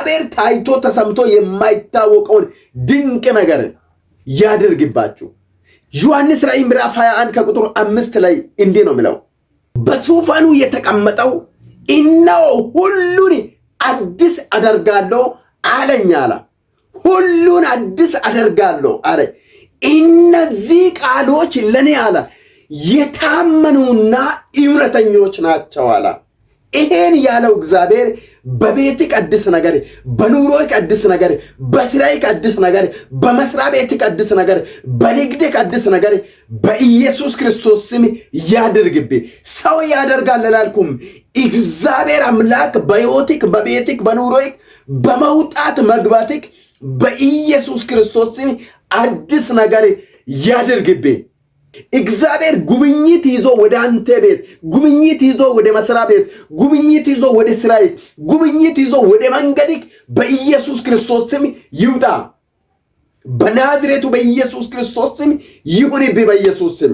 እግዚአብሔር ታይቶ ተሰምቶ የማይታወቀውን ድንቅ ነገር ያድርግባችሁ። ዮሐንስ ራእይ ምዕራፍ 21 ከቁጥር 5 ላይ እንዲህ ነው የሚለው፣ በዙፋኑ የተቀመጠው እነሆ ሁሉን አዲስ አደርጋለሁ አለኝ አለ። ሁሉን አዲስ አደርጋለሁ አለ። እነዚህ ቃሎች ለኔ አለ የታመኑና እውነተኞች ናቸው አለ። ይሄን ያለው እግዚአብሔር በቤት ቀድስ ነገር፣ በኑሮ ቀድስ ነገር፣ በስራይ ቀድስ ነገር፣ በመስሪያ ቤት ቀድስ ነገር፣ በንግድ ቀድስ ነገር በኢየሱስ ክርስቶስ ስም ያድርግብህ። ሰው ያደርጋል አላልኩም። እግዚአብሔር አምላክ በሕይወትክ፣ በቤትክ፣ በኑሮክ፣ በመውጣት መግባትክ በኢየሱስ ክርስቶስ ስም አዲስ ነገር ያድርግብህ። እግዚአብሔር ጉብኝት ይዞ ወደ አንተ ቤት፣ ጉብኝት ይዞ ወደ መስሪያ ቤት፣ ጉብኝት ይዞ ወደ ስራይ፣ ጉብኝት ይዞ ወደ መንገድክ በኢየሱስ ክርስቶስ ስም ይውጣ። በናዝሬቱ በኢየሱስ ክርስቶስ ስም ይሁንብህ። በኢየሱስ ስም